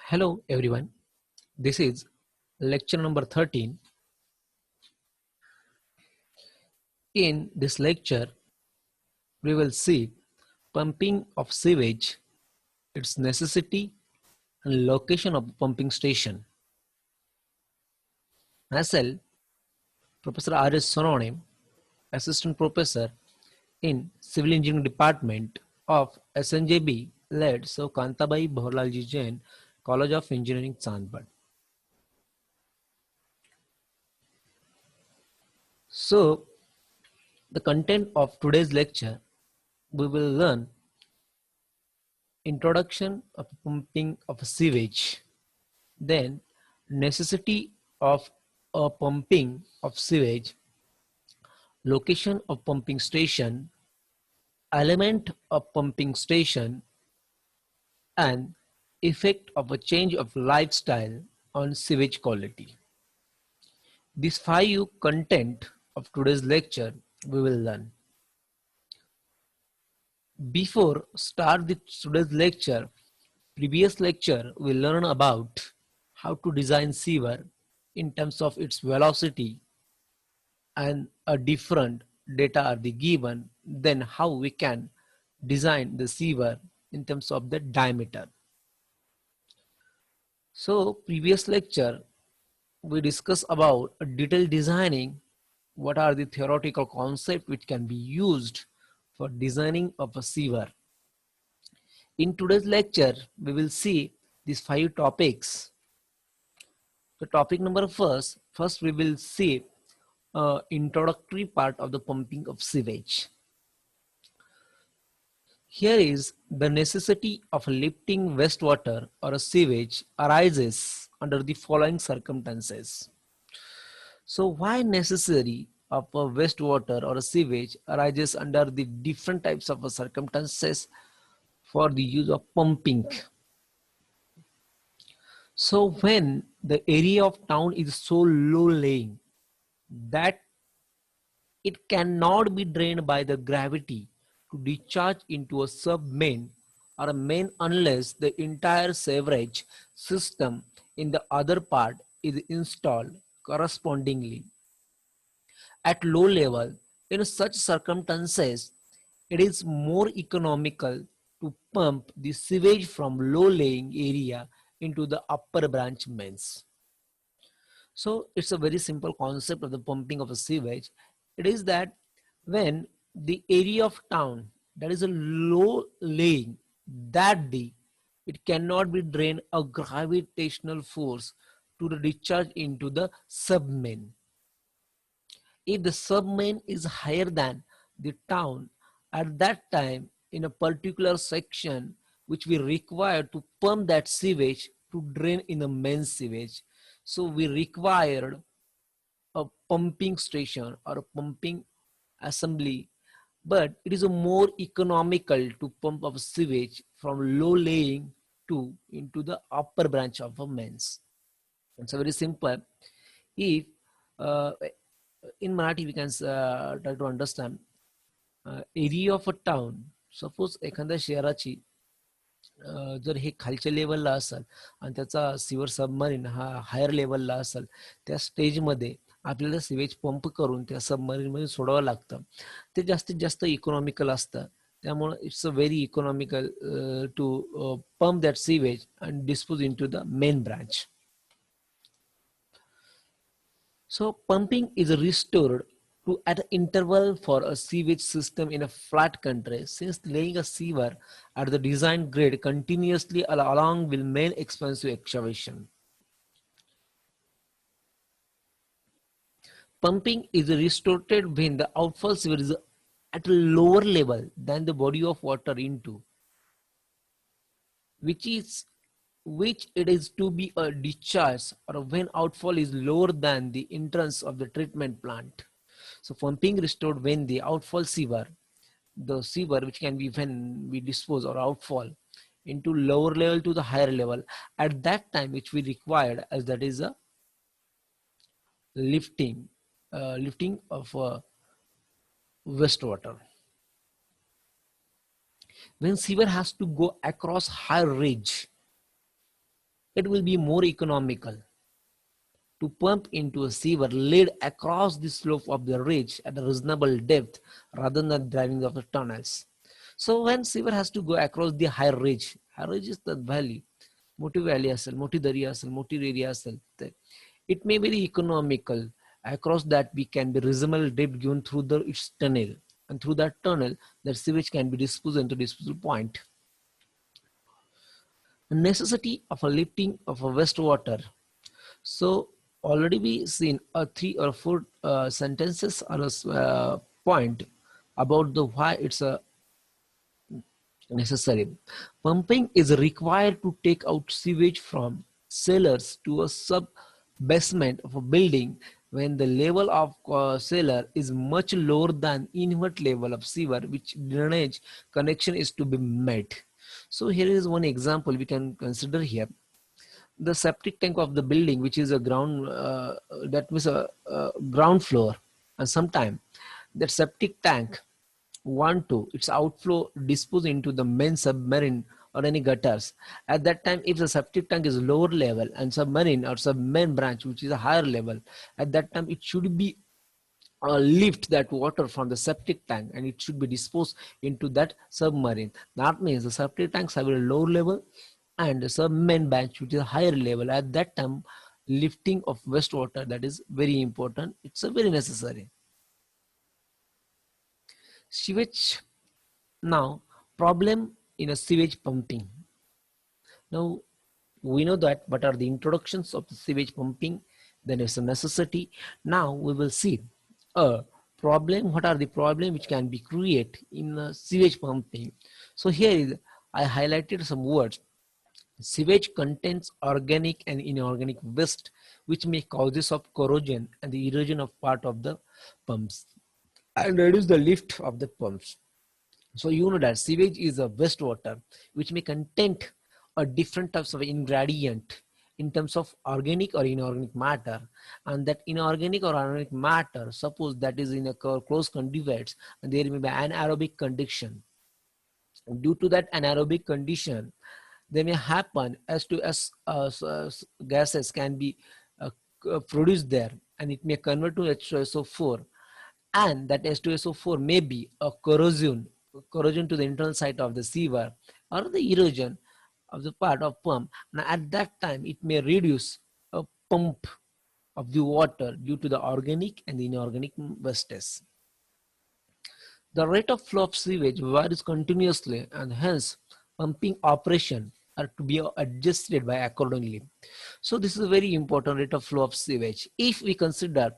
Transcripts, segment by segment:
Hello everyone, this is lecture number 13. In this lecture, we will see pumping of sewage, its necessity and location of the pumping station. Myself, Professor R.S. Sonone, Assistant Professor in Civil Engineering Department of SNJB, led so Kantabai Bhaurlalji Jain, College of Engineering, Chandpad. So, the content of today's lecture, we will learn introduction of pumping of sewage, then necessity of a pumping of sewage, location of pumping station, element of pumping station, and effect of a change of lifestyle on sewage quality. These five content of today's lecture we will learn. Before start the today's lecture, previous lecture we learn about how to design sewer in terms of its velocity and a different data are the given, then how we can design the sewer in terms of the diameter. So previous lecture we discussed about detailed designing, what are the theoretical concepts which can be used for designing of a sewer. In today's lecture we will see these five topics. The topic number first we will see introductory part of the pumping of sewage. Here is the necessity of lifting wastewater or a sewage arises under the following circumstances. So why necessary of a wastewater or a sewage arises under the different types of circumstances for the use of pumping. So when the area of town is so low lying that it cannot be drained by the gravity to discharge into a sub-main or a main unless the entire sewerage system in the other part is installed correspondingly. At low level, in such circumstances, it is more economical to pump the sewage from low-lying area into the upper branch mains. So it's a very simple concept of the pumping of a sewage. It is that when the area of town that is a low laying that deep, it cannot be drained a gravitational force to the discharge into the submain. If the submain is higher than the town at that time in a particular section which we require to pump that sewage to drain in the main sewage, so we required a pumping station or a pumping assembly, but it is a more economical to pump of sewage from low laying to into the upper branch of a mains. It's a very simple. If in Marathi we can try to understand area of a town. Suppose एखाद्या शहराची जर हे खालच्या लेवलला असेल आणि त्याचा सिवर submarine हा higher लेवलला असेल, त्या स्टेजमध्ये आपल्याला सिवेज पंप करून त्या सबमरीनमध्ये सोडावं लागतं. ते जास्तीत जास्त इकॉनॉमिकल असतं. त्यामुळे it's a very economical to pump that sewage and dispose into the main branch. So pumping is restored to at an interval for a sewage system in a flat country, since laying a sewer at the design grade continuously along will main expensive excavation. Pumping is restored when the outfall sewer is at a lower level than the body of water into which it is to be a discharge, or when outfall is lower than the entrance of the treatment plant. So pumping restored when the outfall sewer, the sewer which can be when we dispose or outfall into lower level to the higher level at that time which we required, as that is a lifting of wastewater. When sewer has to go across high ridge, It will be more economical to pump into a sewer laid across the slope of the ridge at a reasonable depth rather than driving of the tunnels. So when sewer has to go across the high ridge is the valley, मोठी valley असेल, मोठी दरी असेल, मोठी area असेल, it may be economical. Across that we can be reasonable depth given through the its tunnel, and through that tunnel, the sewage can be disposed into disposal point. The necessity of a lifting of a wastewater. So already we seen a 3 or 4 sentences or a point about the why it's a necessary. Pumping is required to take out sewage from cellars to a sub basement of a building when the level of cellar is much lower than inward level of sewer, which drainage connection is to be met. So here is one example we can consider here. The septic tank of the building, which is a ground, that was a ground floor, and sometime that septic tank want to its outflow dispose into the main submarine or any gutters. At that time, if the septic tank is lower level and submarine or sub main branch, which is a higher level, at that time it should be lift that water from the septic tank and it should be disposed into that submarine. That means the septic tanks have a lower level and the submarine branch, which is a higher level. At that time, lifting of wastewater, that is very important. It's a very necessary. Sewage. Now, problem in a sewage pumping. Now, we know that what are the introductions of the sewage pumping, then it's a necessity. Now we will see a problem. What are the problem which can be created in sewage pumping? So here is, I highlighted some words. Sewage contains organic and inorganic waste which may causes of corrosion and the erosion of part of the pumps and reduce the lift of the pumps. So you know that sewage is a wastewater which may contain a different types of ingredient in terms of organic or inorganic matter, and that inorganic or inorganic matter, suppose that is in a close conduits, and there may be anaerobic condition. Due to that anaerobic condition, they may happen as to as gases can be produced there, and it may convert to H2SO4, and that H2SO4 may be a corrosion to the internal side of the sewer or the erosion of the part of pump. And at that time, it may reduce a pump of the water due to the organic and the inorganic wastes. The rate of flow of sewage varies continuously, and hence pumping operation are to be adjusted by accordingly. So this is a very important rate of flow of sewage. If we consider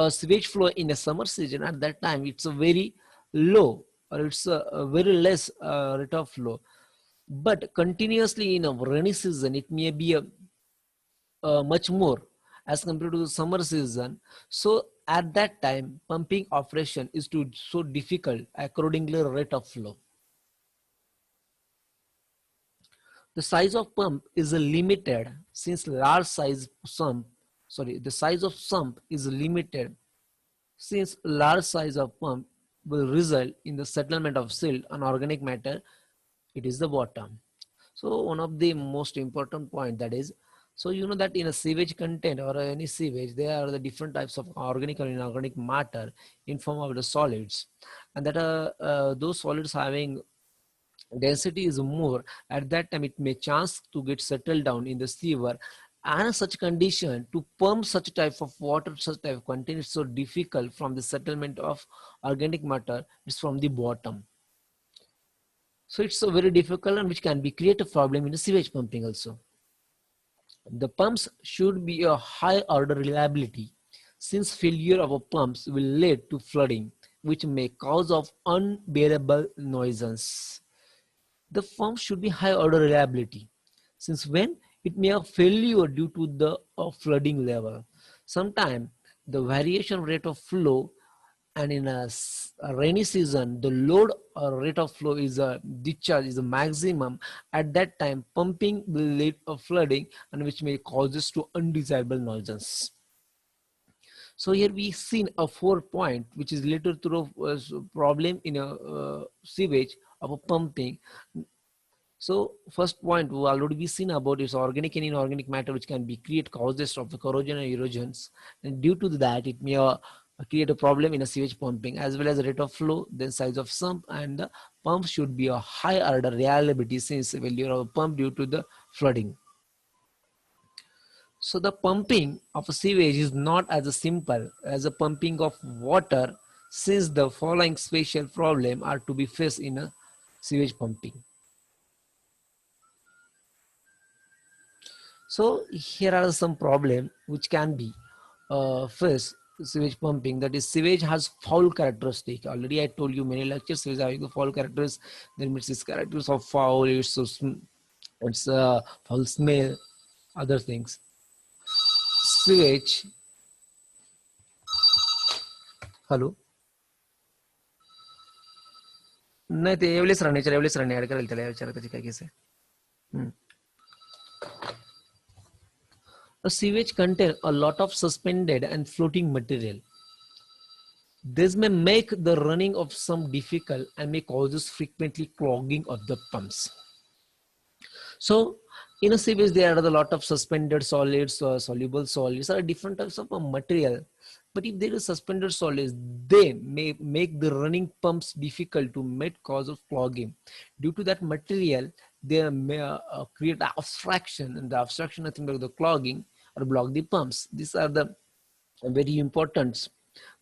sewage flow in a summer season, at that time it's a very low or it's a very less rate of flow, but continuously in a rainy season it may be a much more as compared to the summer season. So at that time pumping operation is too so difficult accordingly rate of flow. The size of pump is limited since large size sump, the size of sump is limited since large size of pump will result in the settlement of silt and organic matter. It is the bottom. So one of the most important point, that is, so you know that in a sewage content or any sewage, there are the different types of organic or inorganic matter in form of the solids, and that those solids having density is more, at that time it may chance to get settled down in the sewer, and such condition to pump such type of water, such type of content is so difficult from the settlement of organic matter. It's from the bottom. So it's so very difficult, and which can be create a problem in the sewage pumping also. The pumps should be a high order reliability, since failure of a pumps will lead to flooding, which may cause of unbearable nuisance. The pump should be high order reliability, since when it may have failure due to the flooding level. Sometimes the variation rate of flow, and in a rainy season the load or rate of flow is a discharge is a maximum. At that time pumping will lead to flooding, and which may causes to undesirable nuisance. So here we seen a 4 point which is related to a problem in a sewage of a pumping. So first point we already be seen about is organic and inorganic matter which can be create causes of the corrosion and erosions, and due to that it may create a problem in a sewage pumping as well as the rate of flow, then size of sump, and the pump should be a high order reliability since failure of a pump due to the flooding. So the pumping of a sewage is not as simple as a pumping of water since the following special problem are to be faced in a sewage pumping. So here are some problem which can be first sewage pumping, that is sewage has foul characteristic. Already I told you many lectures sewage having the foul characters, then its characters of foul, it's foul smell, other things. Sewage, hello, नाही ते एवढेच राहण्याच्या एवढेच राहणे add करायला त्याला विचारा त्याची काय केस आहे. A sewage contains a lot of suspended and floating material. This may make the running of some difficult and may causes frequently clogging of the pumps. So in a sewage there are a lot of suspended solids or soluble solids are different types of material. But if there is suspended solids, they may make the running pumps difficult to meet cause of clogging. Due to that material, they may create obstruction, and the obstruction nothing but the clogging or block the pumps. These are the very important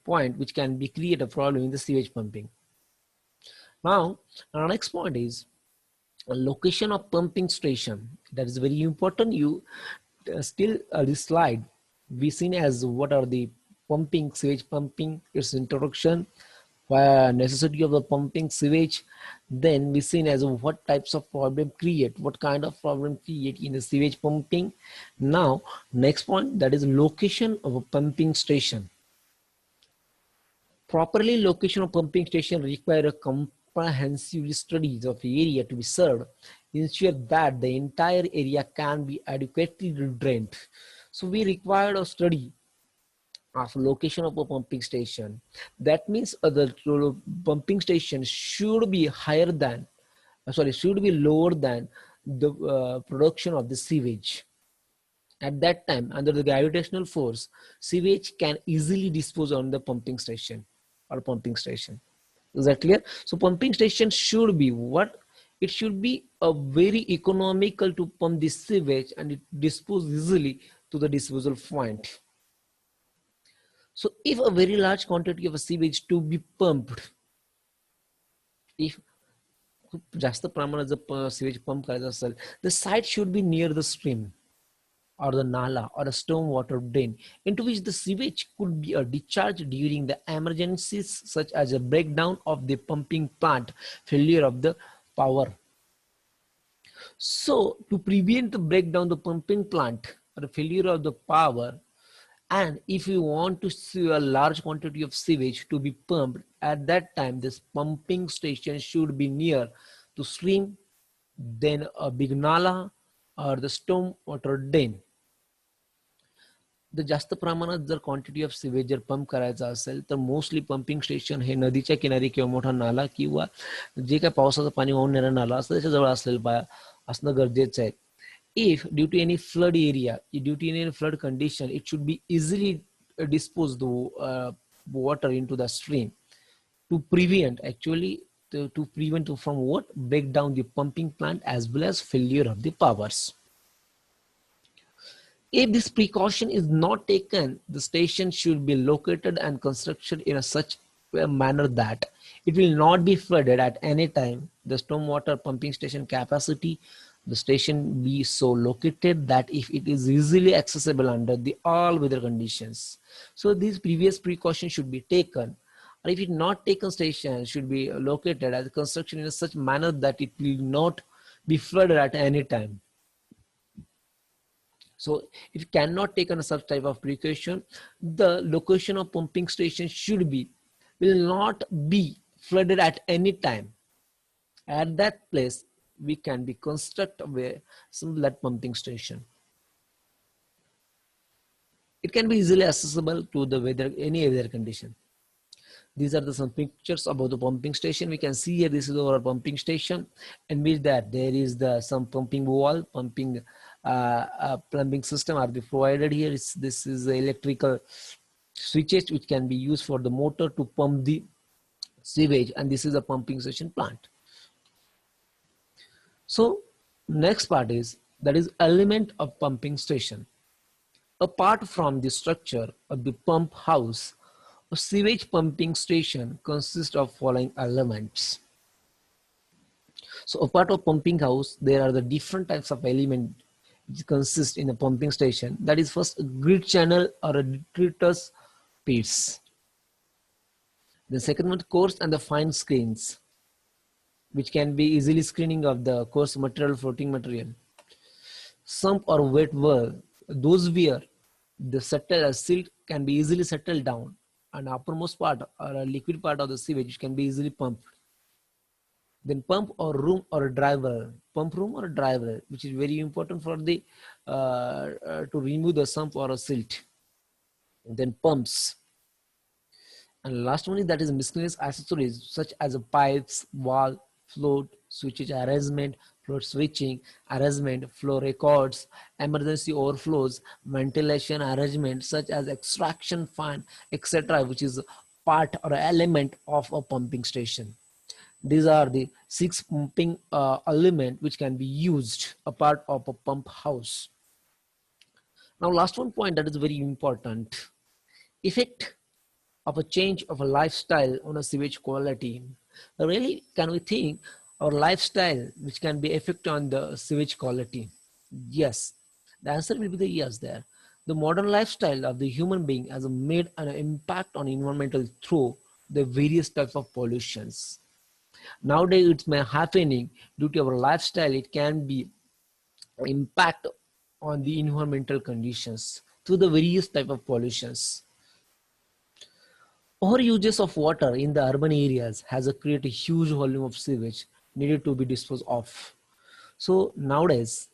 point which can be create a problem in the sewage pumping. Now, our next point is a location of pumping station. That is very important. You still this slide we seen as what are the pumping, sewage pumping, its introduction, necessity of the pumping sewage. Then we seen as what types of problem create, what kind of problem create in the sewage pumping. Now next point, that is location of a pumping station. Properly location of pumping station require a comprehensive studies of area to be served, ensure that the entire area can be adequately drained. So we required a study of location of a pumping station. That means the pumping station should be higher than, should be lower than the production of the sewage. At that time, under the gravitational force, sewage can easily dispose on the pumping station or pumping station. Is that clear? So pumping station should be what? It should be a very economical to pump the sewage and it dispose easily to the disposal point. So if a very large quantity of a sewage to be pumped, if खूप जास्त प्रमाणात जर sewage pump करायचं असेल, the site should be near the stream or the nala or a storm water drain into which the sewage could be discharged during the emergencies such as a breakdown of the pumping plant, failure of the power. So to prevent the breakdown the pumping plant or the failure of the power, and if you want to see a large quantity of sewage to be pumped, at that time this pumping station should be near to stream, then a big nala or the storm water drain. The जास्त प्रमाणात जर quantity of sewage जर pump करायचा असेल तर mostly pumping station हे नदीच्या किनारी किंवा मोठा नाला किंवा जे काय पावसाचं पाणी वाहून नेणारा नाला असतं त्याच्या जवळ असणं गरजेचं आहे. If due to any flood area, due to any flood condition, it should be easily disposed the water into the stream to prevent to prevent from what break down the pumping plant as well as failure of the powers. If this precaution is not taken, the station should be located and constructed in such a manner that it will not be flooded at any time. The stormwater pumping station capacity, the station be so located that if it is easily accessible under the all weather conditions. So these previous precautions should be taken. Or if it not taken, station should be located as construction in such manner that it will not be flooded at any time. So if you cannot take on such type of precaution, the location of pumping station will not be flooded at any time. At that place, we can be construct some lead pumping station. It can be easily accessible to the weather, any weather condition. These are some pictures about the pumping station. We can see here this is our pumping station, and with that there is some pumping wall, pumping plumbing system are be provided here. This is the electrical switches which can be used for the motor to pump the sewage, and this is a pumping station plant. So next part is that is element of pumping station. Apart from the structure of the pump house, a sewage pumping station consists of following elements. So apart of pumping house, there are the different types of element which consist in a pumping station. That is first a grid channel or a detritus pits. The second one, coarse and the fine screens, which can be easily screening of the coarse material, floating material. Sump or wet well, those where the settle or silt can be easily settled down, and uppermost part or a liquid part of the sewage can be easily pumped. Then pump or room or a dry well, pump room or a dry well, which is very important for the to remove the sump or a silt. And then pumps. And last one is that is miscellaneous accessories such as a pipes, valve, float, switches arrangement, float switching, arrangement, flow records, emergency overflows, ventilation arrangement such as extraction fan, etc., which is part or element of a pumping station. These are the 6 pumping element which can be used a part of a pump house. Now last one point that is very important. Effect of a change of a lifestyle on a sewage quality. Really, can we think our lifestyle which can be effect on the sewage quality? Yes, the answer will be the yes there. The modern lifestyle of the human being has made an impact on environmental through the various types of pollutions. Nowadays it's may happening due to our lifestyle. It can be impact on the environmental conditions through the various type of pollutions. Overuses of water in the urban areas has created a huge volume of sewage needed to be disposed of. So nowadays,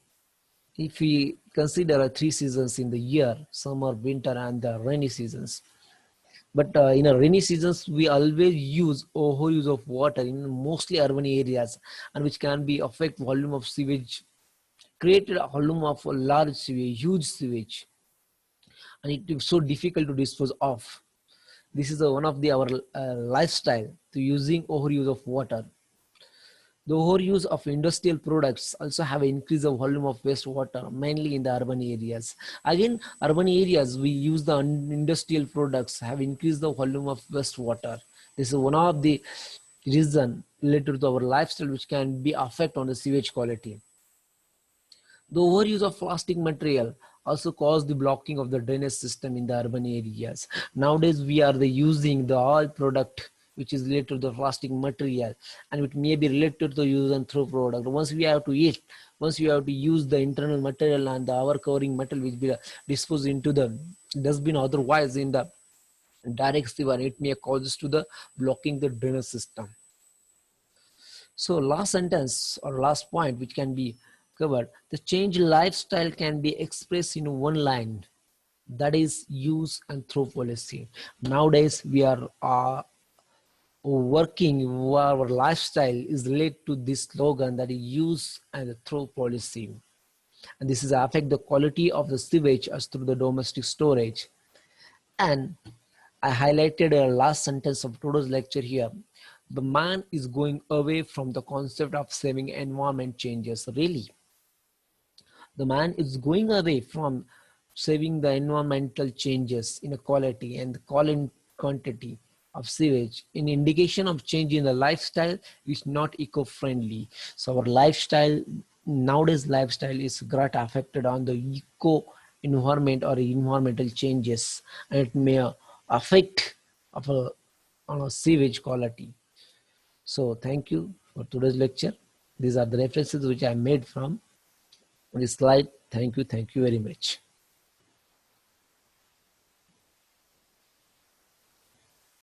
if we consider 3 seasons in the year, summer, winter, and the rainy seasons, but in a rainy seasons we always use overuse of water in mostly urban areas, and which can be affect volume of sewage, created a volume of a large sewage, huge sewage, and it is so difficult to dispose of. This is one of the our lifestyle to using overuse of water. The overuse of industrial products also have increased the volume of wastewater, mainly in the urban areas. Again, urban areas we use the industrial products have increased the volume of wastewater. This is one of the reason related to our lifestyle which can be affect on the sewage quality. The overuse of plastic material also cause the blocking of the drainage system in the urban areas. Nowadays, we are using the all product which is related to the plastic material, and it may be related to use and throw product. Once we have to eat, once we have to use the internal material and the our covering material which be disposed into the dustbin, otherwise in the direct sewer, it may cause to the blocking the drainage system. So last sentence or last point which can be covered, the change lifestyle can be expressed in one line, that is use and throw policy. Nowadays we are working, our lifestyle is related to this slogan, that is use and throw policy, and this is affect the quality of the sewage as through the domestic storage. And I highlighted a last sentence of today's lecture here. The man is going away from the concept of saving environment changes. Really, the man is going away from saving the environmental changes in a quality and the quantity of sewage, in indication of change in the lifestyle is not eco-friendly. So our lifestyle, nowadays lifestyle is got affected on the eco environment or environmental changes, and it may affect of on a sewage quality. So thank you for today's lecture. These are the references which I made from this slide. Thank you very much.